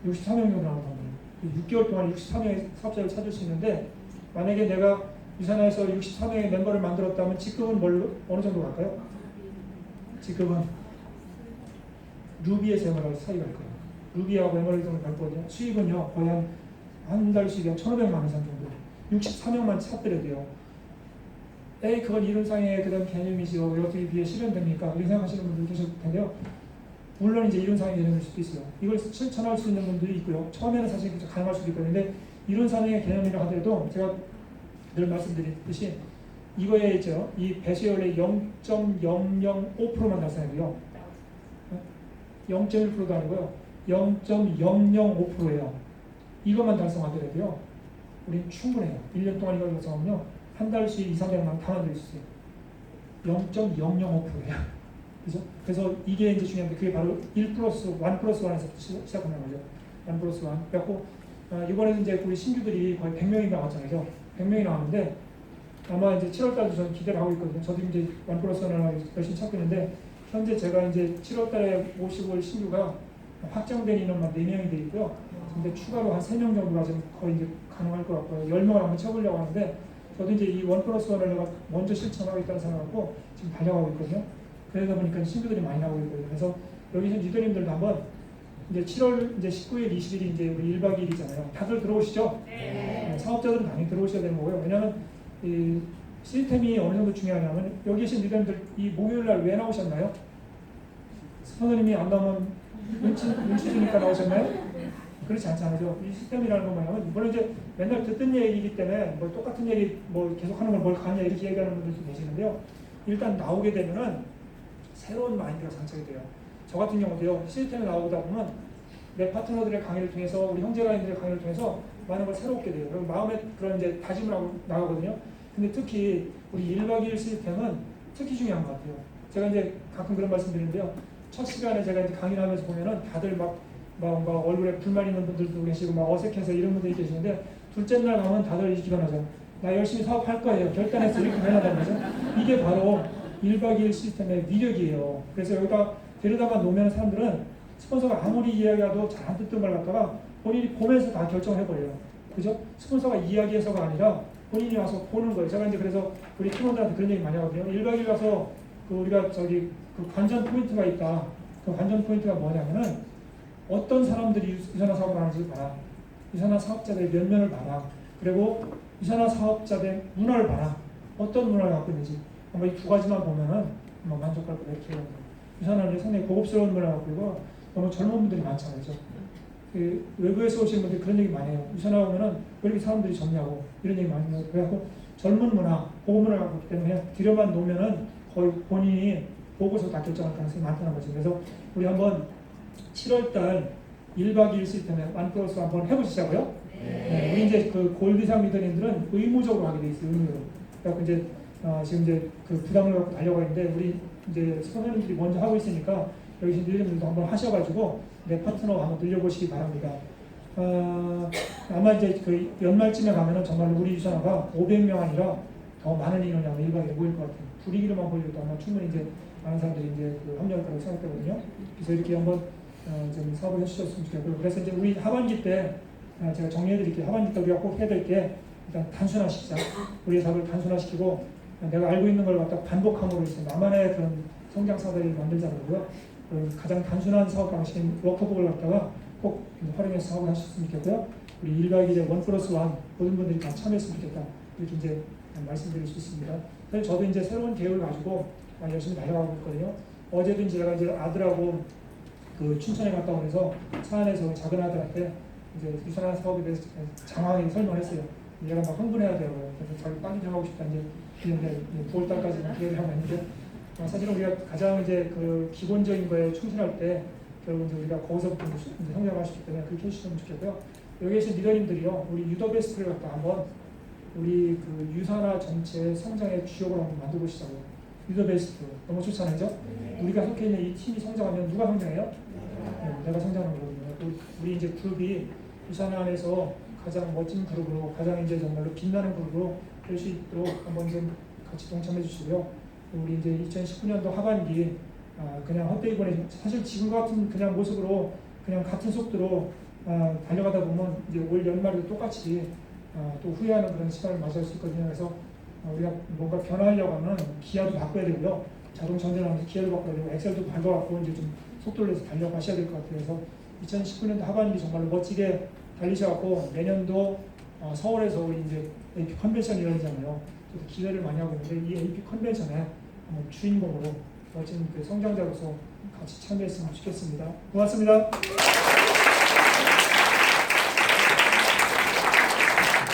63명 정도 나온다는 거예요. 6개월 동안 63명의 사업자를 찾을 수 있는데 만약에 내가 유산에서 63명의 멤버를 만들었다면 직급은 뭘로 어느 정도 갈까요? 직급은 루비에서 에메랄드 사이 갈 거예요. 루비하고 에메랄드 정도 갈 거거든요. 수익은요 거의 한 달 수익이 한 1,500만 원 이상 정도. 63명만 찾더라도 돼요. 에이 그건 이론상의 그런 개념이죠. 어떻게 비해 실현됩니까? 이렇게 생각하시는 분들 계실 텐데요. 물론 이제 이론상의 개념일 수도 있어요. 이걸 실천할 수 있는 분들이 있고요. 처음에는 사실 가능할 수도 있거든요. 근데 이론상의 개념이라 하더라도 제가 늘 말씀드렸듯이 이거에 있죠. 이 배수율의 0.005%만 달성해도요. 0.1%도 아니고요. 0.005%예요. 이것만 달성하더라도요. 우린 충분해요. 1년 동안 이걸 달성하면요. 한 달씩 2, 300만 다 만들 수 있어요. 0.005%예요. 그죠? 그래서 이게 이제 중요한데 그게 바로 1+1에서 시작하는 거죠. 1+1. 그래갖고 이번에 이제 우리 신규들이 거의 100명이 나왔잖아요. 100명이 나왔는데 아마 이제 7월달도 저는 기대를 하고 있거든요. 저도 이제 1+1을 열심히 찾고 있는데 현재 제가 이제 7월달에 모시고 올 신규가 확정된 인원만 4명이 돼 있고요. 근데 추가로 한 3명 정도가 지금 거의 이제 가능할 것 같고요. 10명을 한번 쳐보려고 하는데 저도 이제 이 1+1을 내가 먼저 실천하겠다는 생각하고 지금 달려가고 있거든요. 그러다 보니까 신규들이 많이 나오고 있거든요. 그래서 여기 계신 리더님들도 한번 이제 7월 이제 19일, 20일이 이제 우리 1박 2일이잖아요. 다들 들어오시죠? 네. 사업자들은 당연히 들어오셔야 되는 거고요. 왜냐하면 이 시스템이 어느 정도 중요하냐면 여기 계신 리더님들 이 목요일 날 왜 나오셨나요? 선생님이 안 나오면 눈치 주니까 나오셨나요? 그렇지 않잖아요. 이 시스템이라는 건 뭐냐면 물론 이제 맨날 듣던 얘기이기 때문에 뭐 똑같은 얘기 뭐 계속 하는 걸 뭘 가냐 이렇게 얘기하는 분들도 계시는데요. 일단 나오게 되면은 새로운 마인드가 장착이 돼요. 저 같은 경우도요. 시스템에 나오다 보면 내 파트너들의 강의를 통해서 우리 형제라인들의 강의를 통해서 많은 걸 새롭게 돼요. 그리고 마음에 그런 이제 다짐을 하고 나가거든요. 근데 특히 우리 1박 2일 시스템은 특히 중요한 것 같아요. 제가 이제 가끔 그런 말씀 드리는데요. 첫 시간에 제가 이제 강의를 하면서 보면은 다들 막 얼굴에 불만 있는 분들도 계시고 막 어색해서 이런 분들이 계시는데 둘째 날 가면 다들 이렇게 기반하죠. 나 열심히 사업할 거예요. 결단해서 이렇게 변하다는 거죠. 이게 바로 1박 2일 시스템의 위력이에요. 그래서 여기다 데려다가 놓으면 사람들은 스폰서가 아무리 이야기해도 잘 안 듣던 걸 갖다가 본인이 보면서 다 결정해버려요. 그죠? 스폰서가 이야기해서가 아니라 본인이 와서 보는 거예요. 제가 이제 그래서 우리 팀원들한테 그런 얘기 많이 하거든요. 1박 2일 가서 우리가 그 관전 포인트가 있다. 그 관전 포인트가 뭐냐면은 어떤 사람들이 유산화 사업을 하는지 봐라. 유산화 사업자들의 면면을 봐라. 그리고 유산화 사업자들의 문화를 봐라. 어떤 문화를 갖고 있는지. 아마 이 두 가지만 보면은 만족할 거다 이렇게 해요. 유산화는 상당히 고급스러운 문화를 갖고 있고 너무 젊은 분들이 많잖아요. 그렇죠? 그 외부에서 오신 분들이 그런 얘기 많이 해요. 유산화 오면은 왜 이렇게 사람들이 젊냐고 이런 얘기 많이 해요. 그래갖고 젊은 문화, 고급 문화를 갖고 있기 때문에 들여만 놓으면은 거의 본인이 보고서 다 결정할 가능성이 많다는 거죠. 그래서 우리 한번 7월달 1박 2일 시스템에 완플러스 한번 해보시자고요. 네. 우리 이제 그 골비상 리더님들은 의무적으로 하게 돼 있어요. 의무로. 그래서 이제 지금 이제 그 부담을 갖고 달려가 있는데 우리 이제 선생님들이 먼저 하고 있으니까 여기 계신 리더님들도 한번 하셔가지고 내 파트너 한번 늘려보시기 바랍니다. 아마 이제 그 연말쯤에 가면은 정말 우리 유산화가 500명 아니라 더 많은 인원이 아마 1박 2일에 모일 것 같아요. 분위기로만 보여도 아마 충분히 이제 많은 사람들이 이제 그 합류할 거라고 생각되거든요. 그래서 이렇게 한번 좀 사업을 해주셨으면 좋겠고요. 그래서 이제 우리 하반기 때 제가 정리해드릴게요. 하반기 때 우리가 꼭 해야 될 게 일단 단순화시키자. 우리의 사업을 단순화시키고 내가 알고 있는 걸 갖다 반복함으로 해서 나만의 그런 성장 사업을 만들자는 거고요. 가장 단순한 사업 방식인 워크북을 갖다가 꼭 활용해서 사업을 하셨으면 좋겠고요. 우리 1박 2일에 1+1 모든 분들이 다 참여했으면 좋겠다. 이렇게 이제 말씀드릴 수 있습니다. 그래서 저도 이제 새로운 계획을 가지고 열심히 달려가고 있거든요. 어제도 이제 제가 이제 아들하고 그 춘천에 갔다 오면서 차 안에서 작은 아들한테 이제 유산화 사업에 대해서 장황하게 설명했어요. 얘가 막 흥분해야 돼요. 그래서 자기 빨리 들어가고 싶다 이제 그런데 9월달까지 기회를 하고 있는데 사실은 우리가 가장 이제 그 기본적인 거에 충실할 때 결국 이제 우리가 거기서부터 이제 성장할 수 있기 때문에 그렇게 해주시면 좋겠고요. 여기 계신 리더님들이요, 우리 유더베스트를 갖다 한번 우리 그 유산화 전체 성장의 주역으로 한번 만들어 보시자고요. 유더베스트 너무 좋잖아요, 그죠? 우리가 속해 있는 이 팀이 성장하면 누가 성장해요? 내가 성장하는 거거든요. 우리 이제 그룹이 유산화 안에서 가장 멋진 그룹으로, 가장 이제 정말로 빛나는 그룹으로 될 수 있도록 한번 좀 같이 동참해 주시고요. 우리 이제 2019년도 하반기 그냥 헛되이 보내 사실 지금 같은 그냥 모습으로 그냥 같은 속도로 달려가다 보면 이제 올 연말에도 똑같이 또 후회하는 그런 시간을 맞이할 수 있거든요. 그래서 우리가 뭔가 변화하려고 하면 기아도 바꿔야 되고요. 자동차 운전하면서 기아도 바꿔야 되고 엑셀도 밟아갖고 이제 좀 속도를 내서 달려가셔야 될 것 같아요. 그래서 2019년도 하반기 정말로 멋지게 달리셔갖고 내년도 서울에서 우리 이제 AP 컨벤션이 열리잖아요. 저도 기대를 많이 하고 있는데 이 AP 컨벤션에 주인공으로 멋진 그 성장자로서 같이 참여했으면 좋겠습니다. 고맙습니다.